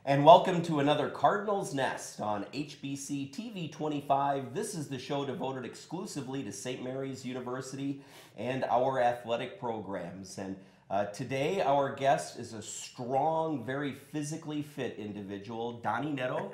And welcome to another Cardinals Nest on HBC TV 25. This is the show devoted exclusively to St. Mary's University and our athletic programs. And today our guest is a strong, very physically fit individual. Donnie Netto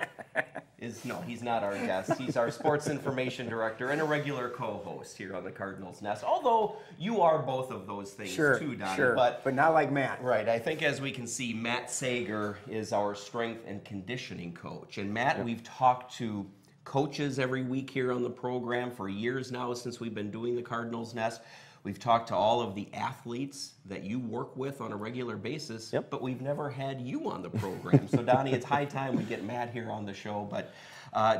he's not our guest. He's our sports information director and a regular co-host here on the Cardinals Nest. Although you are both of those things too, Donnie. Sure, but not like Matt. Right. I think as we can see, Matt Sagar is our strength and conditioning coach. And Matt, we've talked to coaches every week here on the program for years now since we've been doing the Cardinals Nest. We've talked to all of the athletes that you work with on a regular basis, but we've never had you on the program. So, Donnie, it's high time we get Matt here on the show. But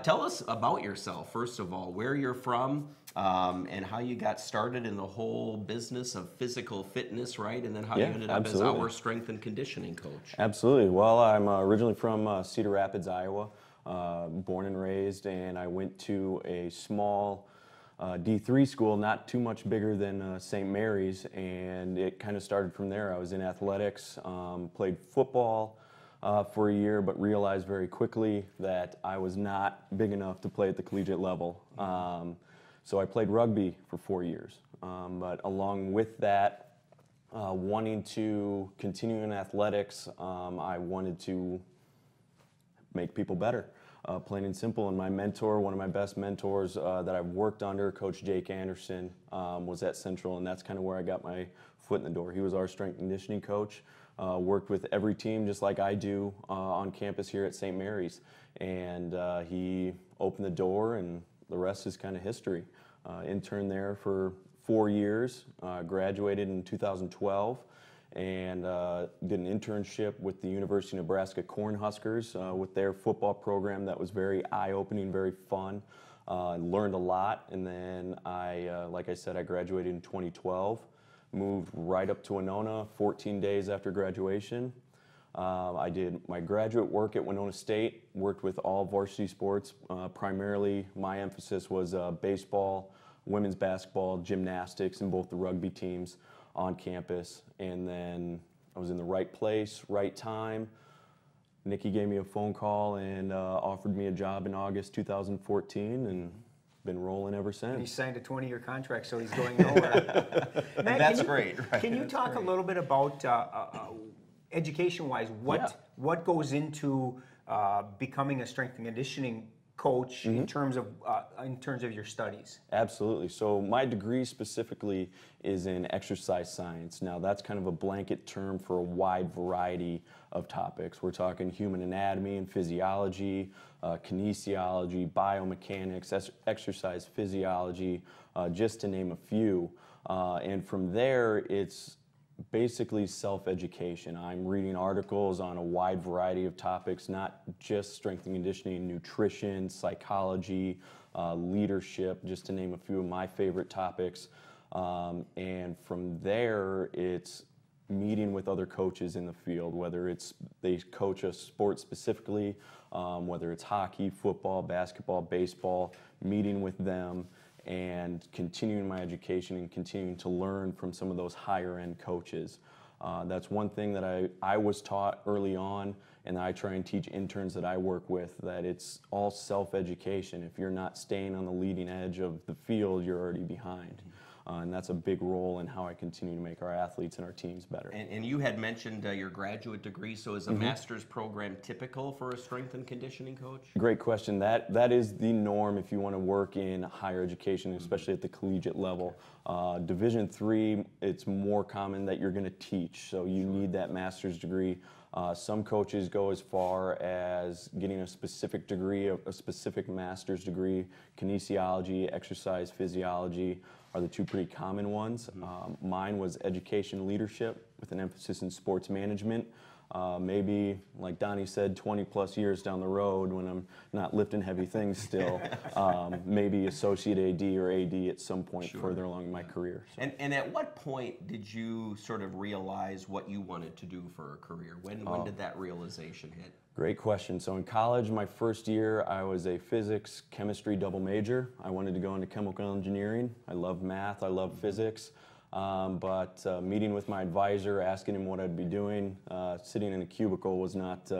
tell us about yourself, first of all, where you're from, and how you got started in the whole business of physical fitness, right? And then how you ended up as our strength and conditioning coach. Absolutely. Well, I'm originally from Cedar Rapids, Iowa, born and raised, and I went to a small D3 school, not too much bigger than St. Mary's, and it kind of started from there. I was in athletics, played football for a year, but realized very quickly that I was not big enough to play at the collegiate level. So I played rugby for 4 years. But along with that, wanting to continue in athletics, I wanted to make people better. Plain and simple. And my mentor, one of my best mentors that I've worked under, Coach Jake Anderson, was at Central, and that's kind of where I got my foot in the door. He was our strength and conditioning coach, worked with every team just like I do on campus here at St. Mary's. And he opened the door, and the rest is kind of history. Interned there for 4 years, graduated in 2012. And did an internship with the University of Nebraska Cornhuskers with their football program that was very eye-opening, very fun. Learned a lot, and then like I said, I graduated in 2012, moved right up to Winona 14 days after graduation. I did my graduate work at Winona State, worked with all varsity sports. Primarily, my emphasis was baseball, women's basketball, gymnastics, and both the rugby teams on campus. And then I was in the right place, right time. Nikki gave me a phone call and offered me a job in August 2014, and been rolling ever since. And he signed a 20-year contract, so he's going nowhere. Matt, that's great, right? Can you talk a little bit about education-wise, what goes into becoming a strength and conditioning coach in terms of your studies? Absolutely. So my degree specifically is in exercise science. Now that's kind of a blanket term for a wide variety of topics. We're talking human anatomy and physiology, kinesiology, biomechanics, exercise physiology, just to name a few. And from there, it's basically self-education. I'm reading articles on a wide variety of topics, not just strength and conditioning, nutrition, psychology, leadership, just to name a few of my favorite topics. And from there, it's meeting with other coaches in the field, whether it's they coach a sport specifically, whether it's hockey, football, basketball, baseball, meeting with them, and continuing my education and continuing to learn from some of those higher end coaches. That's one thing that I was taught early on, and I try and teach interns that I work with, that it's all self-education. If you're not staying on the leading edge of the field, you're already behind. And that's a big role in how I continue to make our athletes and our teams better. And you had mentioned your graduate degree, so is a master's program typical for a strength and conditioning coach? Great question. That is the norm if you want to work in higher education, especially at the collegiate level. Division III, it's more common that you're going to teach, so you need that master's degree. Some coaches go as far as getting a specific degree, a specific master's degree. Kinesiology, exercise physiology are the two pretty common ones. Mine was education leadership with an emphasis in sports management. Maybe, like Donnie said, 20 plus years down the road when I'm not lifting heavy things still, maybe associate AD or AD at some point further along in my career. So. And at what point did you sort of realize what you wanted to do for a career? When did that realization hit? Great question. So in college, my first year, I was a physics, chemistry double major. I wanted to go into chemical engineering. I love math. I love physics. But meeting with my advisor, asking him what I'd be doing, sitting in a cubicle was not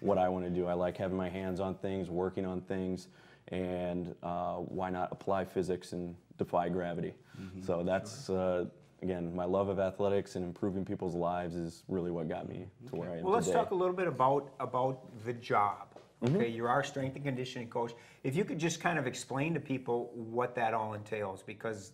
what I want to do. I like having my hands on things, working on things, and why not apply physics and defy gravity? So that's, again, my love of athletics and improving people's lives is really what got me to where I am Well, let's today. talk a little bit about the job. Okay, you're our strength and conditioning coach. If you could just kind of explain to people what that all entails, because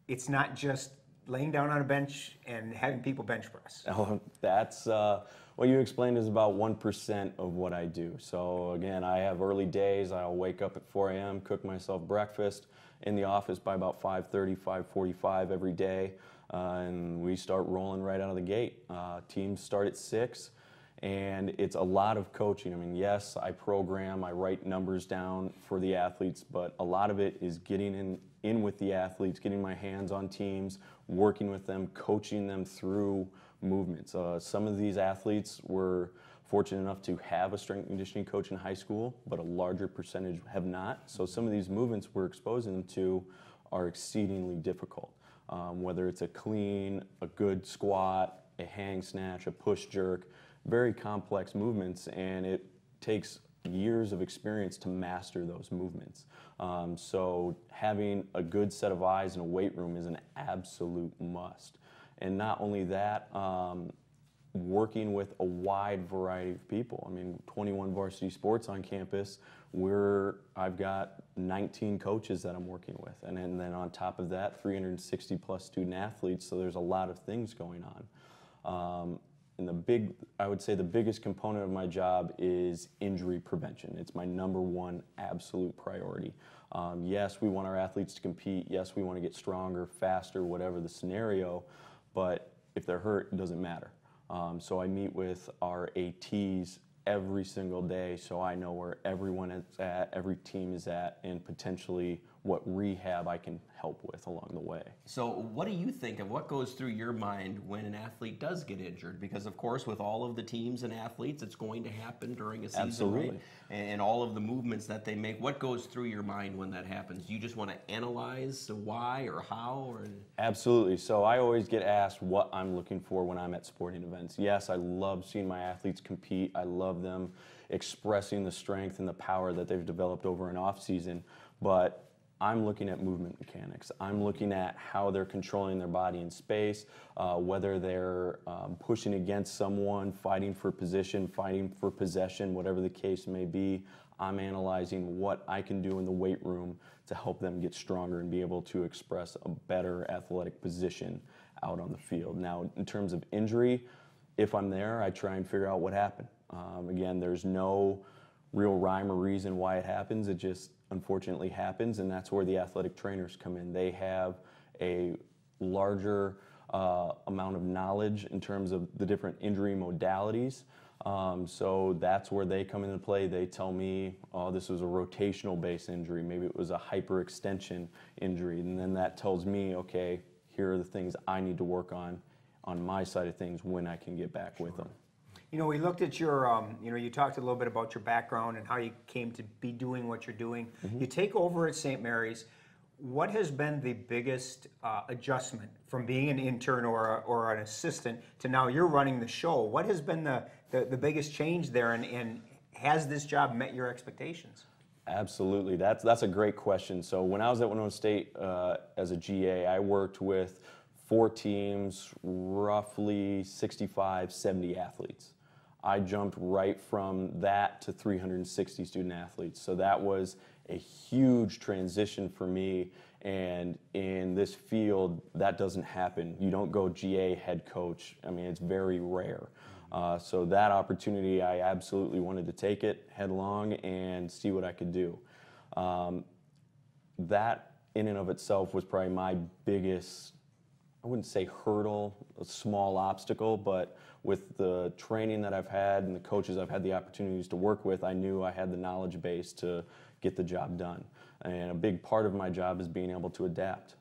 it's not just laying down on a bench and having people bench press. Oh, that's what you explained is about 1% of what I do. So again, I have early days. I'll wake up at 4 a.m., cook myself breakfast in the office by about 5:30, 5:45 every day, and we start rolling right out of the gate. Teams start at 6. And it's a lot of coaching. I mean, yes, I program, I write numbers down for the athletes, but a lot of it is getting in with the athletes, getting my hands on teams, working with them, coaching them through movements. Some of these athletes were fortunate enough to have a strength and conditioning coach in high school, but a larger percentage have not. So some of these movements we're exposing them to are exceedingly difficult. Whether it's a clean, a good squat, a hang snatch, a push jerk, very complex movements, and it takes years of experience to master those movements. So having a good set of eyes in a weight room is an absolute must. And not only that, working with a wide variety of people. I mean, 21 varsity sports on campus, I've got 19 coaches that I'm working with. And then on top of that, 360 plus student athletes, so there's a lot of things going on. And I would say the biggest component of my job is injury prevention. It's my number one absolute priority. Yes, we want our athletes to compete. Yes, we want to get stronger, faster, whatever the scenario, but if they're hurt, it doesn't matter. So I meet with our ATs every single day, so I know where everyone is at, every team is at, and potentially what rehab I can help with along the way. So what do you think of what goes through your mind when an athlete does get injured? Because of course with all of the teams and athletes, it's going to happen during a season, Absolutely. right? And all of the movements that they make, what goes through your mind when that happens? Do you just want to analyze why or how? Or? Absolutely. So I always get asked what I'm looking for when I'm at sporting events. Yes, I love seeing my athletes compete. I love them expressing the strength and the power that they've developed over an off season, but I'm looking at movement mechanics. I'm looking at how they're controlling their body in space, whether they're pushing against someone, fighting for position, fighting for possession, whatever the case may be. I'm analyzing what I can do in the weight room to help them get stronger and be able to express a better athletic position out on the field. Now, in terms of injury, if I'm there, I try and figure out what happened. Again, there's no real rhyme or reason why it happens. It just unfortunately happens, and that's where the athletic trainers come in. They have a larger amount of knowledge in terms of the different injury modalities. So that's where they come into play. They tell me, oh, this was a rotational base injury. Maybe it was a hyperextension injury. And then that tells me, okay, here are the things I need to work on my side of things when I can get back with them. You know, we looked at your, you talked a little bit about your background and how you came to be doing what you're doing. You take over at St. Mary's. What has been the biggest adjustment from being an intern or an assistant to now you're running the show? What has been the biggest change there, and has this job met your expectations? Absolutely. That's a great question. So when I was at Winona State as a GA, I worked with 4 teams, roughly 65, 70 athletes. I jumped right from that to 360 student athletes. So that was a huge transition for me. And in this field, that doesn't happen. You don't go GA head coach. I mean, it's very rare. So that opportunity, I absolutely wanted to take it headlong and see what I could do. That in and of itself was probably my biggest, I wouldn't say hurdle, a small obstacle, but with the training that I've had and the coaches I've had the opportunities to work with, I knew I had the knowledge base to get the job done. And a big part of my job is being able to adapt,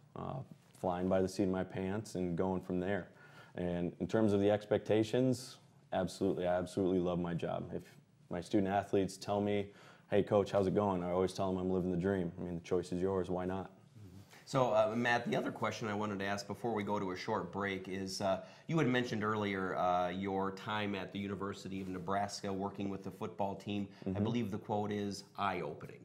flying by the seat of my pants and going from there. And in terms of the expectations, absolutely, I absolutely love my job. If my student athletes tell me, hey coach, how's it going? I always tell them I'm living the dream. I mean, the choice is yours, why not? So, Matt, the other question I wanted to ask before we go to a short break is you had mentioned earlier your time at the University of Nebraska working with the football team. I believe the quote is eye-opening.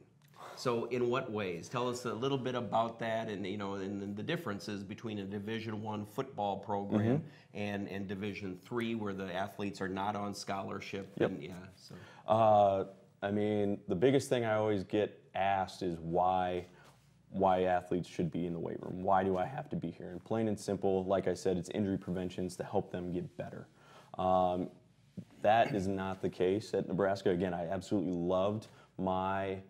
So, in what ways? Tell us a little bit about that, and and the differences between a Division I football program and Division III, where the athletes are not on scholarship. Yep. And, I mean, the biggest thing I always get asked is why athletes should be in the weight room. Why do I have to be here? And plain and simple, like I said, it's injury prevention. It's to help them get better. That is not the case at Nebraska. Again, I absolutely loved my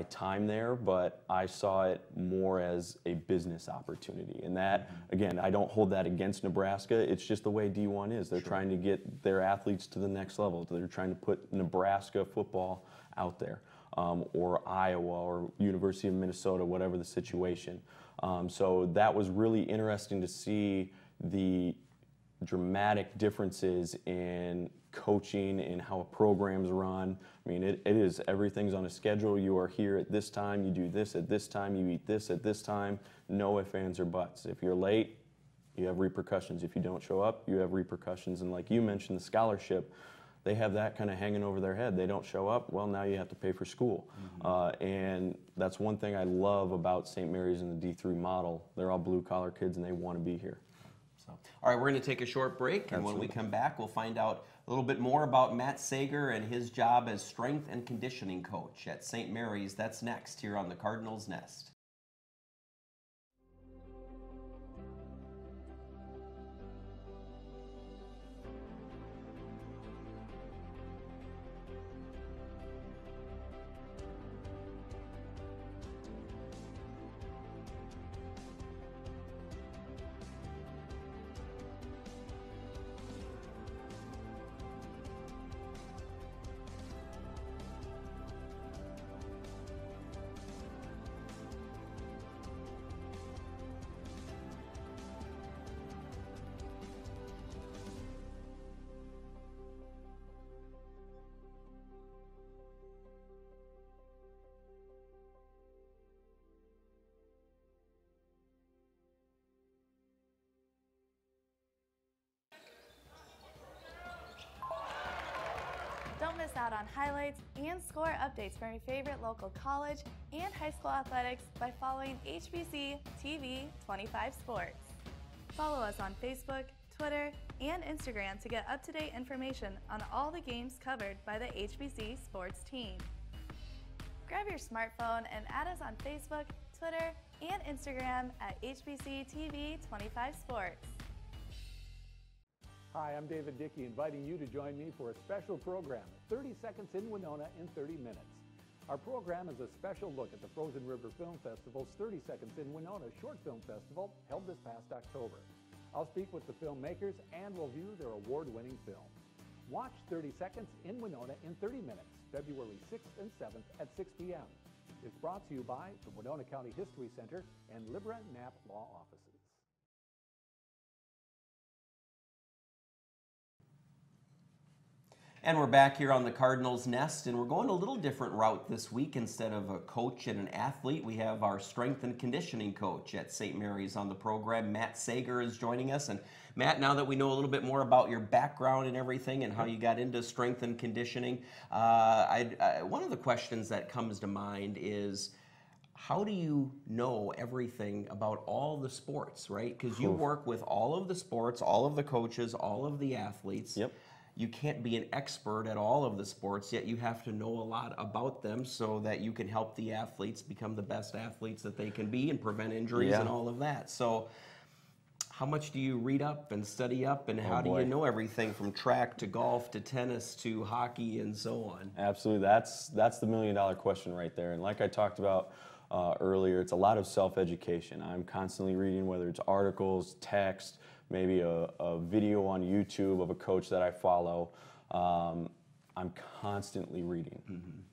time there, but I saw it more as a business opportunity. And that, again, I don't hold that against Nebraska. It's just the way D1 is. They're trying to get their athletes to the next level. They're trying to put Nebraska football out there, or Iowa or University of Minnesota, whatever the situation. So that was really interesting to see the dramatic differences in coaching and how a program's run. I mean, it is, everything's on a schedule. You are here at this time, you do this at this time, you eat this at this time, no ifs, ands, or buts. If you're late, you have repercussions. If you don't show up, you have repercussions. And like you mentioned, the scholarship, they have that kind of hanging over their head. They don't show up, well, now you have to pay for school. And that's one thing I love about St. Mary's and the D3 model. They're all blue-collar kids, and they want to be here. So, all right, we're going to take a short break, and when we come back, we'll find out a little bit more about Matt Sagar and his job as strength and conditioning coach at St. Mary's. That's next here on the Cardinals Nest. Don't miss out on highlights and score updates from your favorite local college and high school athletics by following HBC TV 25 Sports. Follow us on Facebook, Twitter, and Instagram to get up-to-date information on all the games covered by the HBC sports team. Grab your smartphone and add us on Facebook, Twitter, and Instagram at HBC TV 25 Sports. Hi, I'm David Dickey, inviting you to join me for a special program, 30 Seconds in Winona in 30 Minutes. Our program is a special look at the Frozen River Film Festival's 30 Seconds in Winona Short Film Festival held this past October. I'll speak with the filmmakers and we'll view their award-winning film. Watch 30 Seconds in Winona in 30 Minutes, February 6th and 7th at 6 p.m. It's brought to you by the Winona County History Center and Libra Knapp Law Offices. And we're back here on the Cardinals Nest, and we're going a little different route this week. Instead of a coach and an athlete, we have our strength and conditioning coach at St. Mary's on the program. Matt Sagar is joining us. And Matt, now that we know a little bit more about your background and everything and how you got into strength and conditioning, one of the questions that comes to mind is, how do you know everything about all the sports, right? Because you work with all of the sports, all of the coaches, all of the athletes. Yep. You can't be an expert at all of the sports, yet you have to know a lot about them so that you can help the athletes become the best athletes that they can be and prevent injuries and all of that. So how much do you read up and study up, and how do you know everything from track to golf to tennis to hockey and so on? Absolutely. That's the million-dollar question right there. And like I talked about earlier, it's a lot of self-education. I'm constantly reading, whether it's articles, text, maybe a video on YouTube of a coach that I follow. I'm constantly reading.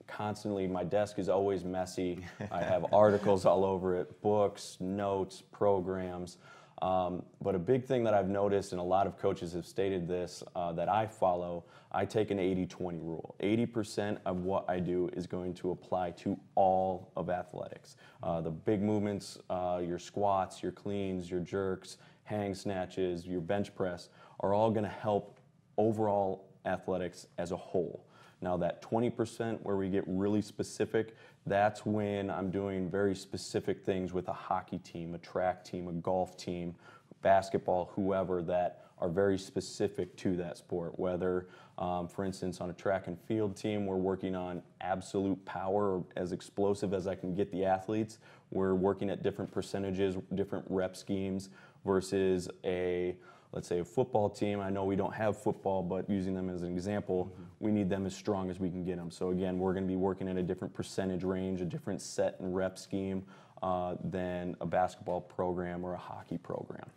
Constantly. My desk is always messy. I have articles all over it, books, notes, programs. But a big thing that I've noticed, and a lot of coaches have stated this, that I follow, I take an 80-20 rule. 80% of what I do is going to apply to all of athletics. The big movements, your squats, your cleans, your jerks, hang snatches, your bench press, are all going to help overall athletics as a whole. Now that 20% where we get really specific, that's when I'm doing very specific things with a hockey team, a track team, a golf team, basketball, whoever, that are very specific to that sport. Whether, for instance, on a track and field team, we're working on absolute power, or as explosive as I can get the athletes. We're working at different percentages, different rep schemes, versus let's say a football team. I know we don't have football, but using them as an example, we need them as strong as we can get them. So again, we're going to be working at a different percentage range, a different set and rep scheme than a basketball program or a hockey program.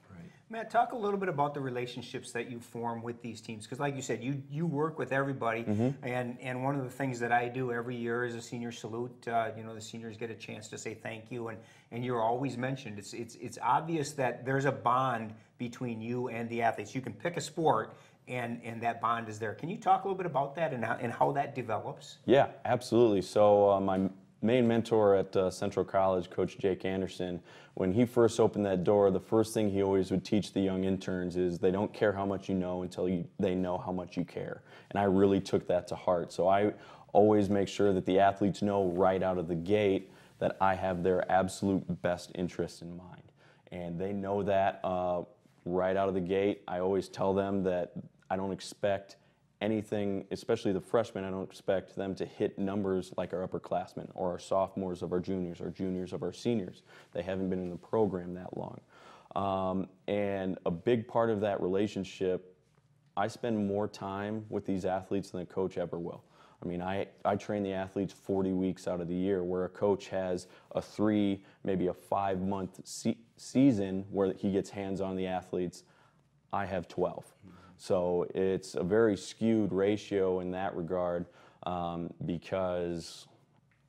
Matt, talk a little bit about the relationships that you form with these teams, because like you said, you work with everybody, and one of the things that I do every year is a senior salute. The seniors get a chance to say thank you, and you're always mentioned. It's obvious that there's a bond between you and the athletes. You can pick a sport, and that bond is there. Can you talk a little bit about that and how that develops? Yeah, absolutely. So my main mentor at Central College, Coach Jake Anderson, when he first opened that door, the first thing he always would teach the young interns is they don't care how much you know until they know how much you care. And I really took that to heart. So I always make sure that the athletes know right out of the gate that I have their absolute best interest in mind. And they know that right out of the gate. I always tell them that I don't expect anything, especially the freshmen, I don't expect them to hit numbers like our upperclassmen or our sophomores of our juniors or juniors of our seniors. They haven't been in the program that long. And a big part of that relationship, I spend more time with these athletes than a coach ever will. I mean, I train the athletes 40 weeks out of the year, where a coach has a 3, maybe a 5-month season where he gets hands on the athletes. I have 12. So it's a very skewed ratio in that regard, because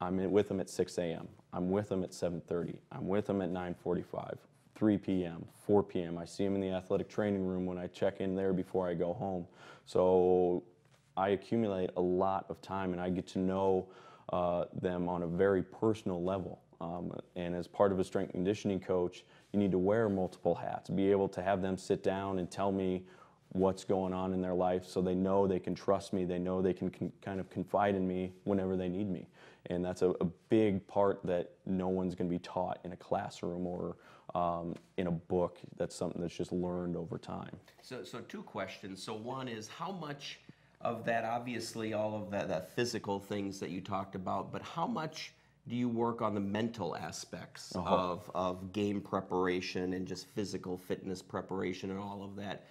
I'm with them at 6 a.m. I'm with them at 7:30. I'm with them at 9:45, 3 p.m., 4 p.m. I see them in the athletic training room when I check in there before I go home. So I accumulate a lot of time, and I get to know them on a very personal level. And as part of a strength and conditioning coach, you need to wear multiple hats, be able to have them sit down and tell me what's going on in their life, so they know they can trust me, they know they can kind of confide in me whenever they need me. And that's a big part that no one's going to be taught in a classroom or in a book. That's something that's just learned over time. So 2 questions. So one is, how much of that, obviously all of that physical things that you talked about, but how much do you work on the mental aspects of game preparation and just physical fitness preparation and all of that?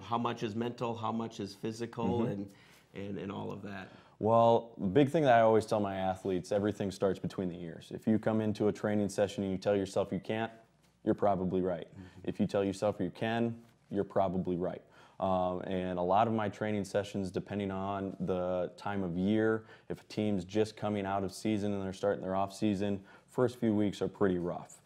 How much is mental, how much is physical, and all of that? Well, the big thing that I always tell my athletes, everything starts between the ears. If you come into a training session and you tell yourself you can't, you're probably right. If you tell yourself you can, you're probably right. And a lot of my training sessions, depending on the time of year, if a team's just coming out of season and they're starting their off season, first few weeks are pretty rough.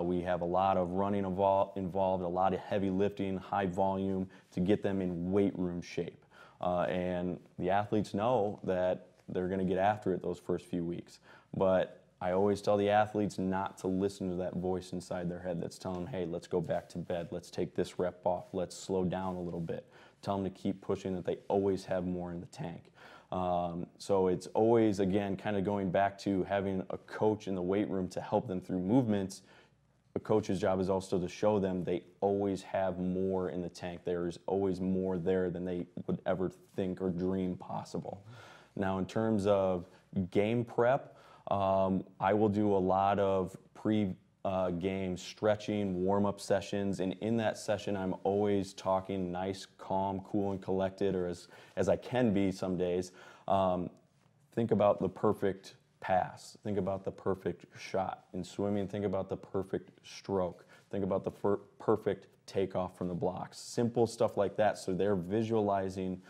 We have a lot of running involved, a lot of heavy lifting, high volume to get them in weight room shape. And the athletes know that they're going to get after it those first few weeks. But I always tell the athletes not to listen to that voice inside their head that's telling them, hey, let's go back to bed, let's take this rep off, let's slow down a little bit. Tell them to keep pushing, that they always have more in the tank. So it's always, again, kind of going back to having a coach in the weight room to help them through movements. A coach's job is also to show them they always have more in the tank. There is always more there than they would ever think or dream possible. Now, in terms of game prep, I will do a lot of pre-game stretching, warm-up sessions, and in that session, I'm always talking nice, calm, cool, and collected, or as I can be some days. Think about the perfect pass. Think about the perfect shot. In swimming, think about the perfect stroke. Think about the perfect takeoff from the blocks. Simple stuff like that, so they're visualizing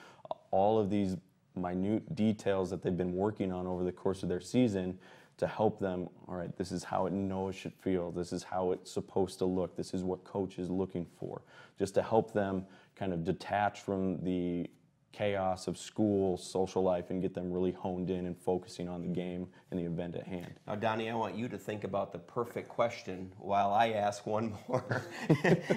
all of these minute details that they've been working on over the course of their season, to help them, all right, this is how Noah should feel, this is how it's supposed to look, this is what coach is looking for, just to help them kind of detach from the chaos of school, social life, and get them really honed in and focusing on the game and the event at hand. Now, Donnie, I want you to think about the perfect question while I ask one more,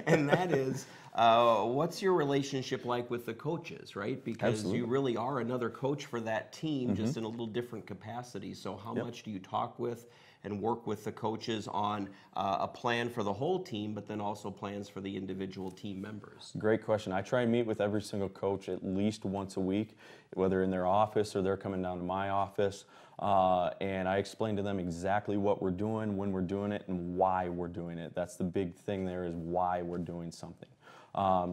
and that is, what's your relationship like with the coaches, right? Because Absolutely. you really are another coach for that team, just in a little different capacity. So how much do you talk with and work with the coaches on a plan for the whole team, but then also plans for the individual team members? Great question. I try and meet with every single coach at least once a week, whether in their office or they're coming down to my office. And I explain to them exactly what we're doing, when we're doing it, and why we're doing it. That's the big thing there, is why we're doing something.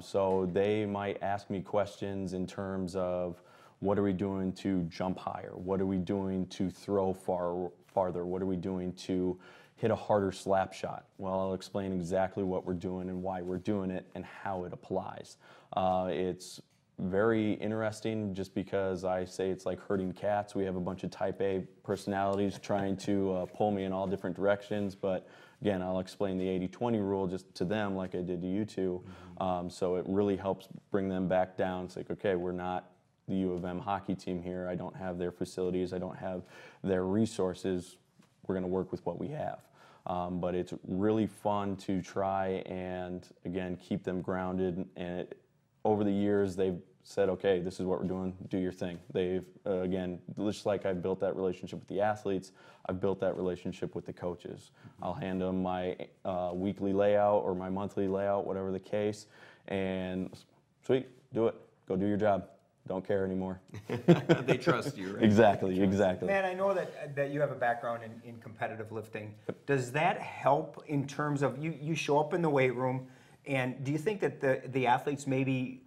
So they might ask me questions in terms of, what are we doing to jump higher? What are we doing to throw farther? What are we doing to hit a harder slap shot? Well, I'll explain exactly what we're doing and why we're doing it and how it applies. It's very interesting just because I say it's like herding cats. We have a bunch of type A personalities trying to pull me in all different directions, but again, I'll explain the 80-20 rule just to them like I did to you two. So it really helps bring them back down. It's like, okay, we're not the U of M hockey team here. I don't have their facilities. I don't have their resources. We're going to work with what we have. But it's really fun to try and, again, keep them grounded. And over the years, they've said, okay, this is what we're doing. Do your thing. They've, again, just like I've built that relationship with the athletes, I've built that relationship with the coaches. I'll hand them my weekly layout or my monthly layout, whatever the case, and sweet, do it. Go do your job. Don't care anymore. They trust you, right? Exactly. Man, I know that you have a background in competitive lifting. Does that help in terms of, you show up in the weight room, and do you think that the athletes maybe,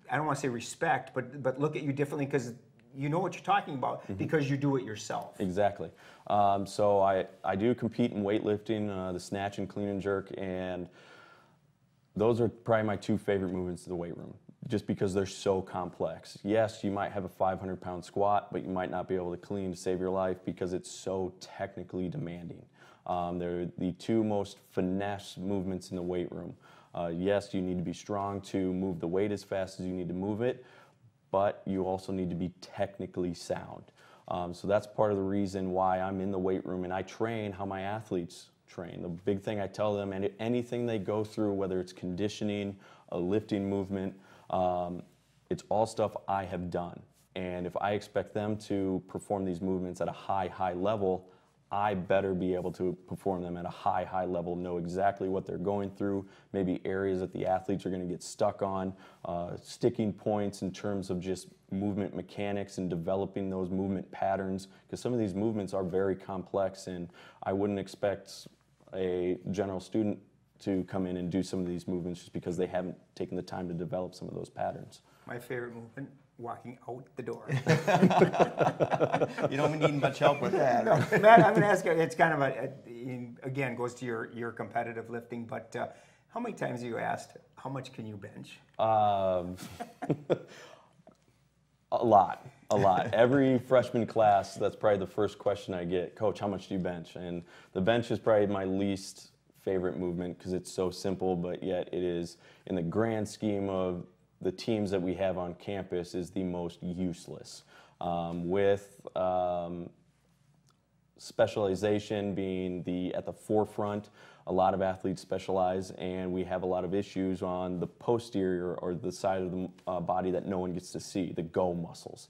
I don't want to say respect, but look at you differently because you know what you're talking about because you do it yourself? Exactly. So I do compete in weightlifting, the snatch and clean and jerk, and those are probably my two favorite movements in the weight room, just because they're so complex. Yes, you might have a 500-pound squat, but you might not be able to clean to save your life because it's so technically demanding. They're the two most finesse movements in the weight room. Yes, you need to be strong to move the weight as fast as you need to move it, but you also need to be technically sound. So that's part of the reason why I'm in the weight room and I train how my athletes train. The big thing I tell them, and anything they go through, whether it's conditioning, a lifting movement, it's all stuff I have done. And if I expect them to perform these movements at a high level, I better be able to perform them at a high level, know exactly what they're going through, maybe areas that the athletes are going to get stuck on, sticking points in terms of just movement mechanics and developing those movement patterns, because some of these movements are very complex, and I wouldn't expect a general student to come in and do some of these movements just because they haven't taken the time to develop some of those patterns. My favorite movement, walking out the door. You don't need much help with that. No, Matt, I'm going to ask you, it's kind of again, goes to your competitive lifting, but how many times have you asked, how much can you bench? A lot. Every freshman class, that's probably the first question I get. Coach, how much do you bench? And the bench is probably my least favorite movement because it's so simple, but yet it is, in the grand scheme of the teams that we have on campus, is the most useless. With specialization being at the forefront, a lot of athletes specialize, and we have a lot of issues on the posterior or the side of the body that no one gets to see, the go muscles.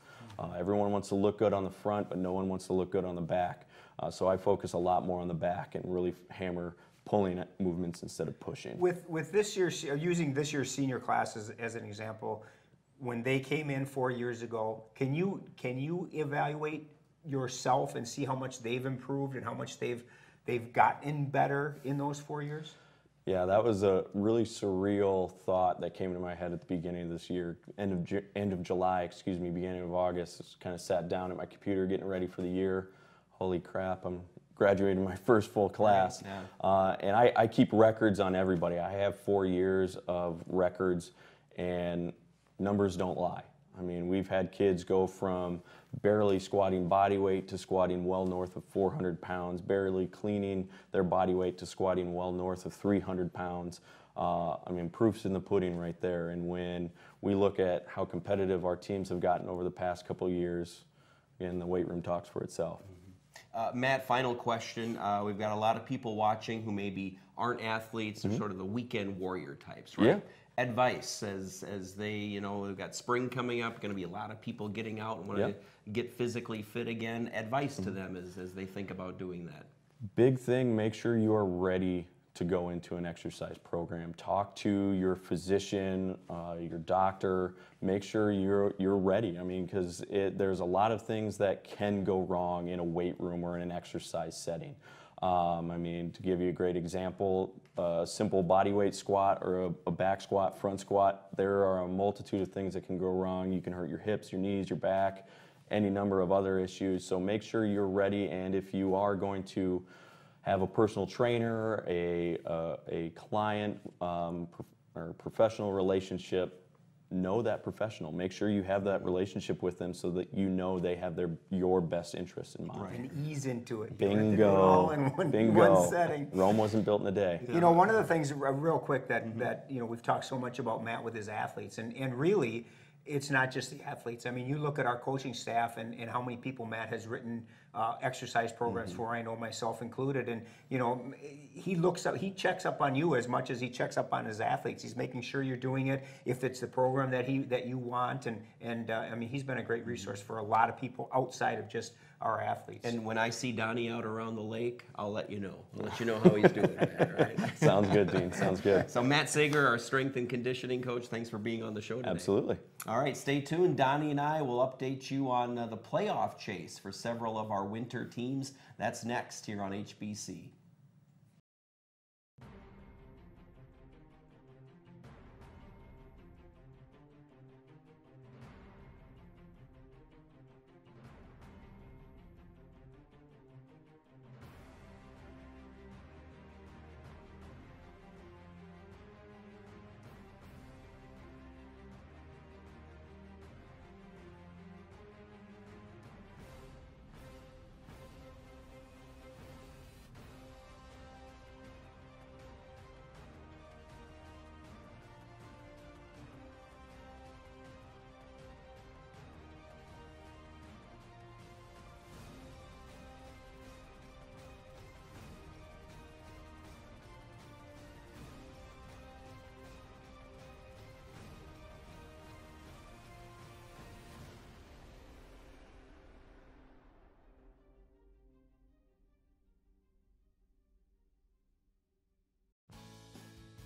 Everyone wants to look good on the front, but no one wants to look good on the back. So I focus a lot more on the back and really hammer pulling at movements instead of pushing. With this year's, using this year's senior class as an example, when they came in 4 years ago, can you evaluate yourself and see how much they've improved and how much they've gotten better in those 4 years? Yeah, that was a really surreal thought that came into my head at the beginning of this year, end of July, beginning of August. Just kind of sat down at my computer getting ready for the year. Holy crap, I'm graduating my first full class. Yeah. And I keep records on everybody. I have 4 years of records, and numbers don't lie. I mean, we've had kids go from barely squatting body weight to squatting well north of 400 pounds, barely cleaning their body weight to squatting well north of 300 pounds. I mean, proof's in the pudding right there. And when we look at how competitive our teams have gotten over the past couple of years, again, the weight room talks for itself. Matt, final question. We've got a lot of people watching who maybe aren't athletes, they're sort of the weekend warrior types, right? Yeah. Advice as they, you know, we've got spring coming up, going to be a lot of people getting out and want to get physically fit again. Advice to them as they think about doing that. Big thing, make sure you are ready to go into an exercise program. Talk to your physician, your doctor. Make sure you're ready. I mean, because there's a lot of things that can go wrong in a weight room or in an exercise setting. I mean, to give you a great example, a simple body weight squat or a back squat, front squat, there are a multitude of things that can go wrong. You can hurt your hips, your knees, your back, any number of other issues. So make sure you're ready, and if you are going to have a personal trainer, a client or professional relationship, know that professional. Make sure you have that relationship with them so that you know they have your best interests in mind. And ease into it. Bingo. All in one setting. Rome wasn't built in a day. You know, one of the things, real quick, that you know, we've talked so much about Matt with his athletes, and really, it's not just the athletes. I mean, you look at our coaching staff and how many people Matt has written exercise programs for, I know myself included, and you know, he checks up on you as much as he checks up on his athletes. He's making sure you're doing it, if it's the program that you want, and I mean, he's been a great resource for a lot of people outside of just our athletes. And when I see Donnie out around the lake, I'll let you know. I'll let you know how he's doing. Matt, right? Sounds good, Dean. Sounds good. So Matt Sagar, our strength and conditioning coach, thanks for being on the show today. Absolutely. All right, stay tuned. Donnie and I will update you on the playoff chase for several of our winter teams. That's next here on HBC.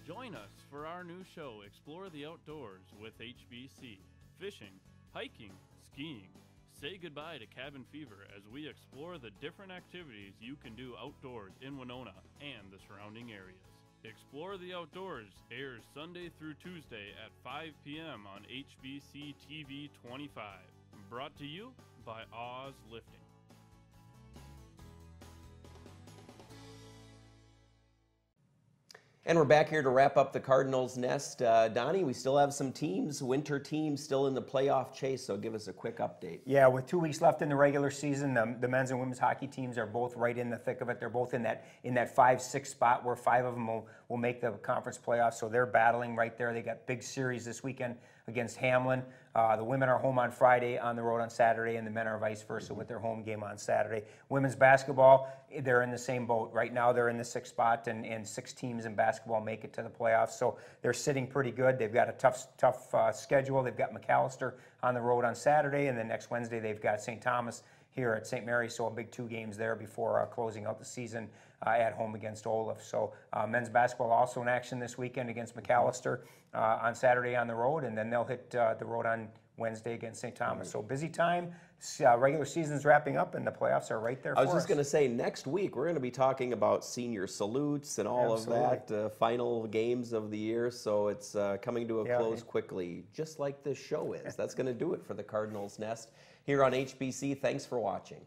Join us for our new show, Explore the Outdoors with HBC. Fishing, hiking, skiing. Say goodbye to cabin fever as we explore the different activities you can do outdoors in Winona and the surrounding areas. Explore the Outdoors airs Sunday through Tuesday at 5 p.m. on HBC TV 25. Brought to you by Oz Lifting. And we're back here to wrap up the Cardinals Nest. Donnie, we still have some teams, winter teams, still in the playoff chase, so give us a quick update. Yeah, with 2 weeks left in the regular season, the men's and women's hockey teams are both right in the thick of it. They're both in that 5-6 spot where 5 of them will make the conference playoffs, so they're battling right there. They got big series this weekend against Hamlin. The women are home on Friday, on the road on Saturday, and the men are vice versa with their home game on Saturday. Women's basketball, they're in the same boat. Right now they're in the 6th spot, and 6 teams in basketball make it to the playoffs, so they're sitting pretty good. They've got a tough schedule. They've got McAllister on the road on Saturday, and then next Wednesday they've got St. Thomas here at St. Mary's, so a big 2 games there before closing out the season at home against Olaf. So men's basketball also in action this weekend against McAllister on Saturday on the road, and then they'll hit the road on Wednesday against St. Thomas. So busy time. Regular season's wrapping up, and the playoffs are right there for us. I was just going to say, next week we're going to be talking about senior salutes and all of that, final games of the year. So it's coming to a close quickly, just like this show is. That's going to do it for the Cardinals Nest here on HBC. Thanks for watching.